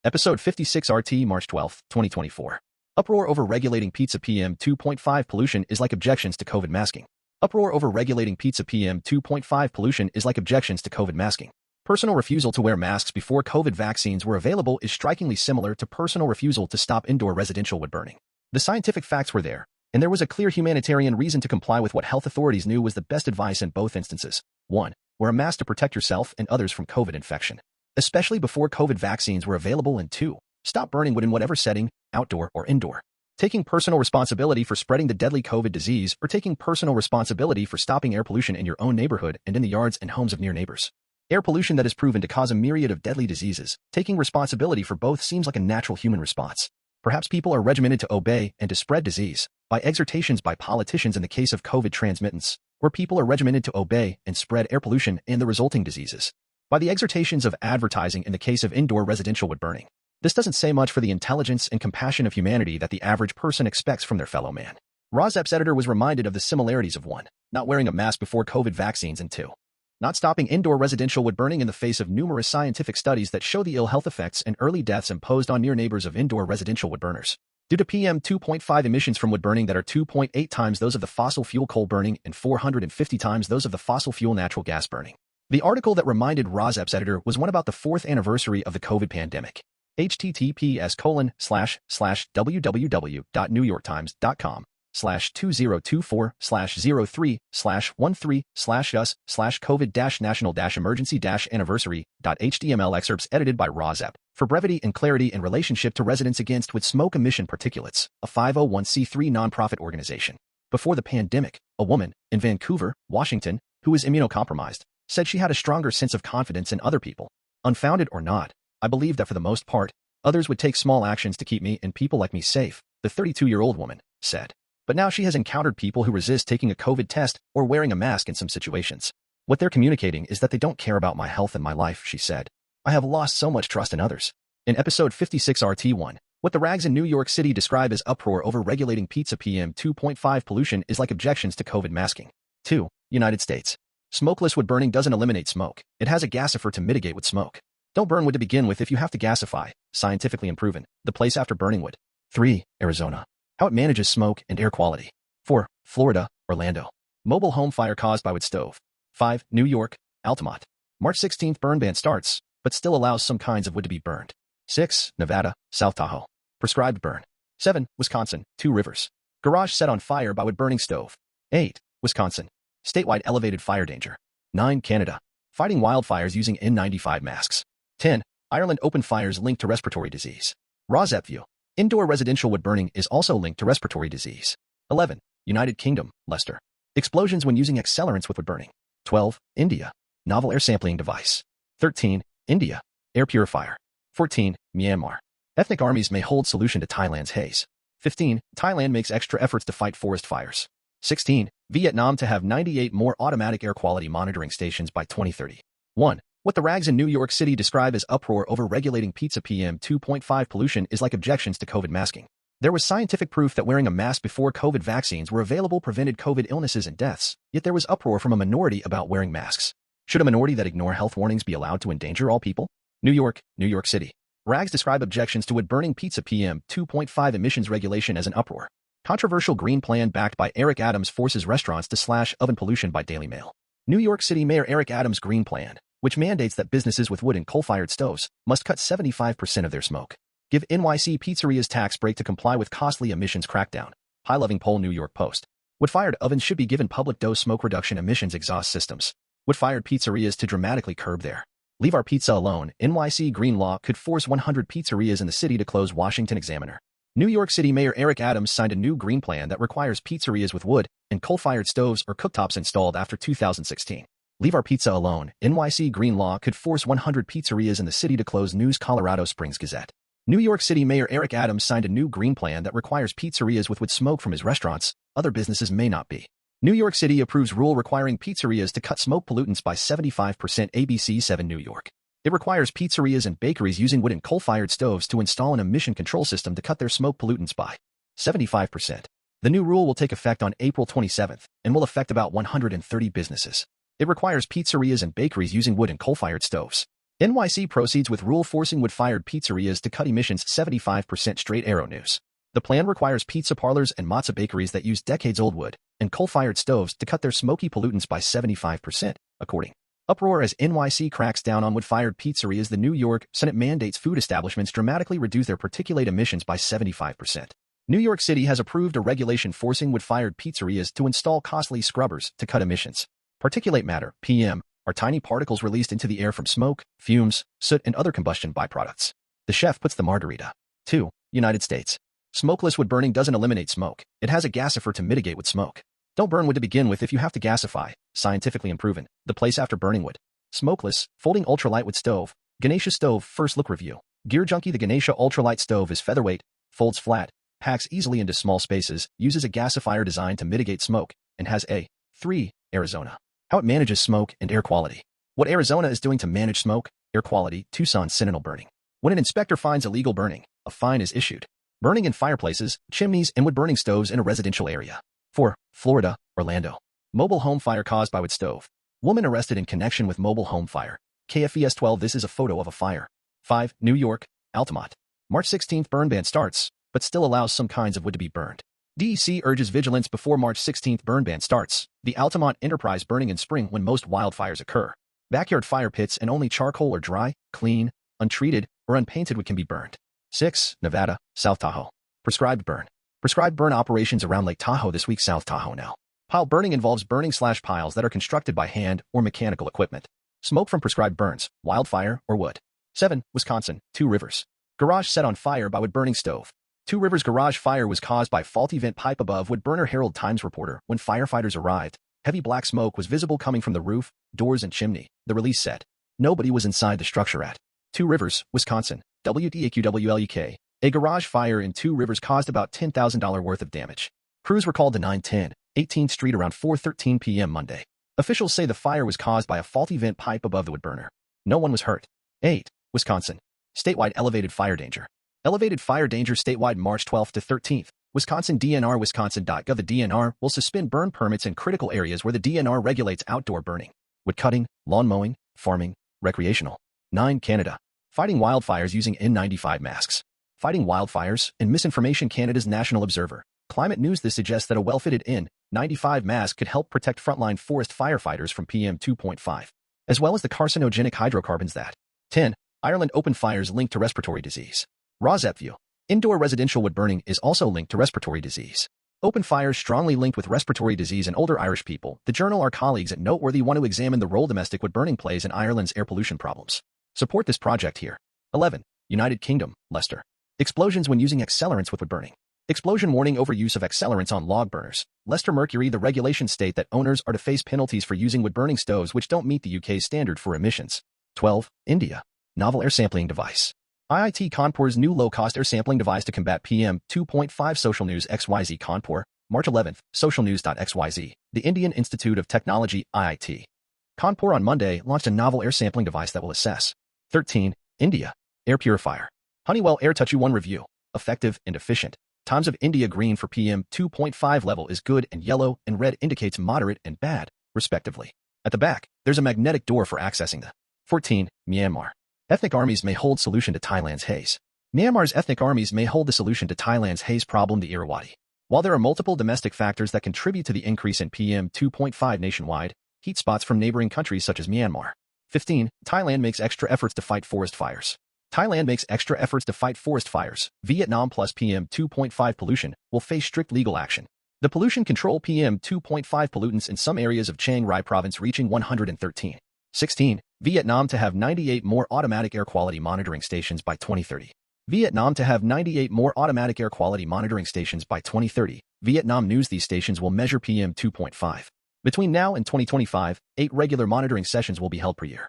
Episode 56 RT March 12, 2024. Uproar over regulating Pizza PM2.5 pollution is like objections to COVID masking. Uproar over regulating Pizza PM2.5 pollution is like objections to COVID masking. Personal refusal to wear masks before COVID vaccines were available is strikingly similar to personal refusal to stop indoor residential wood burning. The scientific facts were there, and there was a clear humanitarian reason to comply with what health authorities knew was the best advice in both instances. 1. Wear a mask to protect yourself and others from COVID infection, especially before COVID vaccines were available, and 2. Stop burning wood in whatever setting, outdoor or indoor. Taking personal responsibility for spreading the deadly COVID disease, or taking personal responsibility for stopping air pollution in your own neighborhood and in the yards and homes of near neighbors. Air pollution that is proven to cause a myriad of deadly diseases. Taking responsibility for both seems like a natural human response. Perhaps people are regimented to obey and to spread disease by exhortations by politicians in the case of COVID transmittance, where people are regimented to obey and spread air pollution and the resulting diseases by the exhortations of advertising in the case of indoor residential wood burning. This doesn't say much for the intelligence and compassion of humanity that the average person expects from their fellow man. ROZEP's editor was reminded of the similarities of 1. Not wearing a mask before COVID vaccines, and 2. Not stopping indoor residential wood burning in the face of numerous scientific studies that show the ill health effects and early deaths imposed on near neighbors of indoor residential wood burners due to PM2.5 emissions from wood burning that are 2.8 times those of the fossil fuel coal burning and 450 times those of the fossil fuel natural gas burning. The article that reminded ROZEP's editor was one about the 4th anniversary of the COVID pandemic. https://www.newyorktimes.com/2024/03/1/covid-national-emergency-anniversary.html excerpts edited by ROZEP. For brevity and clarity in relationship to residents against with smoke emission particulates, a 501c3 nonprofit organization. Before the pandemic, a woman in Vancouver, Washington, who is immunocompromised, said she had a stronger sense of confidence in other people. Unfounded or not, I believe that for the most part, others would take small actions to keep me and people like me safe, the 32-year-old woman said. But now she has encountered people who resist taking a COVID test or wearing a mask in some situations. What they're communicating is that they don't care about my health and my life, she said. I have lost so much trust in others. In episode 56 RT1, what the rags in New York City describe as uproar over regulating Pizza PM2.5 pollution is like objections to COVID masking. 2. United States. Smokeless wood burning doesn't eliminate smoke. It has a gasifier to mitigate with smoke. Don't burn wood to begin with if you have to gasify, scientifically unproven, the place after burning wood. 3. Arizona. How it manages smoke and air quality. 4. Florida, Orlando. Mobile home fire caused by wood stove. 5. New York, Altamont. March 16th burn ban starts, but still allows some kinds of wood to be burned. 6. Nevada, South Tahoe. Prescribed burn. 7. Wisconsin, Two Rivers. Garage set on fire by wood burning stove. 8. Wisconsin. Statewide elevated fire danger. 9. Canada. Fighting wildfires using N95 masks. 10. Ireland open fires linked to respiratory disease. ROZEP view. Indoor residential wood burning is also linked to respiratory disease. 11. United Kingdom, Leicester. Explosions when using accelerants with wood burning. 12. India. Novel air sampling device. 13. India. Air purifier. 14. Myanmar. Ethnic armies may hold solution to Thailand's haze. 15. Thailand makes extra efforts to fight forest fires. 16. Vietnam to have 98 more automatic air quality monitoring stations by 2030. 1. What the rags in New York City describe as uproar over regulating Pizza PM2.5 pollution is like objections to COVID masking. There was scientific proof that wearing a mask before COVID vaccines were available prevented COVID illnesses and deaths, yet there was uproar from a minority about wearing masks. Should a minority that ignore health warnings be allowed to endanger all people? New York, New York City. Rags describe objections to wood burning Pizza PM2.5 emissions regulation as an uproar. Controversial green plan backed by Eric Adams forces restaurants to slash oven pollution by Daily Mail. New York City Mayor Eric Adams' green plan, which mandates that businesses with wood and coal-fired stoves must cut 75% of their smoke. Give NYC pizzerias tax break to comply with costly emissions crackdown. High-loving poll New York Post. Wood-fired ovens should be given public dose smoke reduction emissions exhaust systems. Wood-fired pizzerias to dramatically curb their leave our pizza alone. NYC green law could force 100 pizzerias in the city to close. Washington Examiner. New York City Mayor Eric Adams signed a new green plan that requires pizzerias with wood and coal-fired stoves or cooktops installed after 2016. Leave our pizza alone. NYC green law could force 100 pizzerias in the city to close. News Colorado Springs Gazette. New York City Mayor Eric Adams signed a new green plan that requires pizzerias with wood smoke from his restaurants. Other businesses may not be. New York City approves rule requiring pizzerias to cut smoke pollutants by 75%. ABC 7 New York. It requires pizzerias and bakeries using wood and coal-fired stoves to install an emission control system to cut their smoke pollutants by 75%. The new rule will take effect on April 27th and will affect about 130 businesses. It requires pizzerias and bakeries using wood and coal-fired stoves NYC proceeds with rule forcing wood-fired pizzerias to cut emissions 75%. Straight Arrow News. The plan requires pizza parlors and matzo bakeries that use decades-old wood and coal-fired stoves to cut their smoky pollutants by 75%, according. Uproar as NYC cracks down on wood-fired pizzerias. The New York Senate mandates food establishments dramatically reduce their particulate emissions by 75%. New York City has approved a regulation forcing wood-fired pizzerias to install costly scrubbers to cut emissions. Particulate matter, PM, are tiny particles released into the air from smoke, fumes, soot, and other combustion byproducts. The chef puts the margarita. 2. United States. Smokeless wood burning doesn't eliminate smoke. It has a gasifer to mitigate with smoke. Don't burn wood to begin with if you have to gasify. Scientifically unproven. The place after burning wood. Smokeless, folding ultralight wood stove. Ganesha stove first look review. Gear Junkie. The Ganesha ultralight stove is featherweight, folds flat, packs easily into small spaces, uses a gasifier designed to mitigate smoke, and has a 3. Arizona. How it manages smoke and air quality. What Arizona is doing to manage smoke, air quality. Tucson Sentinel burning. When an inspector finds illegal burning, a fine is issued. Burning in fireplaces, chimneys, and wood-burning stoves in a residential area. 4. Florida, Orlando. Mobile home fire caused by wood stove. Woman arrested in connection with mobile home fire. KFES 12. This is a photo of a fire. 5. New York, Altamont. March 16th burn ban starts, but still allows some kinds of wood to be burned. DEC urges vigilance before March 16th burn ban starts. The Altamont enterprise burning in spring when most wildfires occur. Backyard fire pits and only charcoal or dry, clean, untreated, or unpainted wood can be burned. 6. Nevada, South Tahoe. Prescribed burn. Prescribed burn operations around Lake Tahoe this week. South Tahoe now. Pile burning involves burning/piles that are constructed by hand or mechanical equipment. Smoke from prescribed burns, wildfire, or wood. 7. Wisconsin, Two Rivers. Garage set on fire by wood burning stove. Two Rivers garage fire was caused by faulty vent pipe above wood burner. Herald Times reporter. When firefighters arrived, heavy black smoke was visible coming from the roof, doors, and chimney. The release said. Nobody was inside the structure at Two Rivers, Wisconsin. WDAQWLUK. A garage fire in Two Rivers caused about $10,000 worth of damage. Crews were called to 910 18th Street around 4:13 p.m. Monday. Officials say the fire was caused by a faulty vent pipe above the wood burner. No one was hurt. 8. Wisconsin. Statewide elevated fire danger. Elevated fire danger statewide March 12th to 13th. Wisconsin DNR. Wisconsin.gov. The DNR will suspend burn permits in critical areas where the DNR regulates outdoor burning. Wood cutting, lawn mowing, farming, recreational. 9. Canada. Fighting wildfires using N95 masks. Fighting wildfires and misinformation. Canada's National Observer. Climate News. This suggests that a well-fitted N95 mask could help protect frontline forest firefighters from PM2.5, as well as the carcinogenic hydrocarbons that. 10. Ireland open fires linked to respiratory disease. Rosep view. Indoor residential wood burning is also linked to respiratory disease. Open fires strongly linked with respiratory disease in older Irish people. The journal. Our colleagues at Noteworthy want to examine the role domestic wood burning plays in Ireland's air pollution problems. Support this project here. 11. United Kingdom, Leicester. Explosions when using accelerants with wood burning. Explosion warning over use of accelerants on log burners. Leicester Mercury. The regulations state that owners are to face penalties for using wood-burning stoves which don't meet the UK's standard for emissions. 12. India. Novel air sampling device. IIT Kanpur's new low-cost air sampling device to combat PM2.5. Social News XYZ Kanpur, March 11th, socialnews.xyz. The Indian Institute of Technology, IIT Kanpur on Monday launched a novel air sampling device that will assess. 13. India. Air purifier. Honeywell AirTouch U1 review. Effective and efficient. Times of India. Green for PM2.5 level is good and yellow and red indicates moderate and bad, respectively. At the back, there's a magnetic door for accessing the. 14. Myanmar. Ethnic armies may hold solution to Thailand's haze. Myanmar's ethnic armies may hold the solution to Thailand's haze problem. The Irrawaddy. While there are multiple domestic factors that contribute to the increase in PM2.5 nationwide, heat spots from neighboring countries such as Myanmar. 15. Thailand makes extra efforts to fight forest fires. Thailand makes extra efforts to fight forest fires. Vietnam plus PM2.5 pollution will face strict legal action. The pollution control PM2.5 pollutants in some areas of Chiang Rai province reaching 113. 16. Vietnam to have 98 more automatic air quality monitoring stations by 2030. Vietnam to have 98 more automatic air quality monitoring stations by 2030. Vietnam News. These stations will measure PM2.5. Between now and 2025, 8 regular monitoring sessions will be held per year.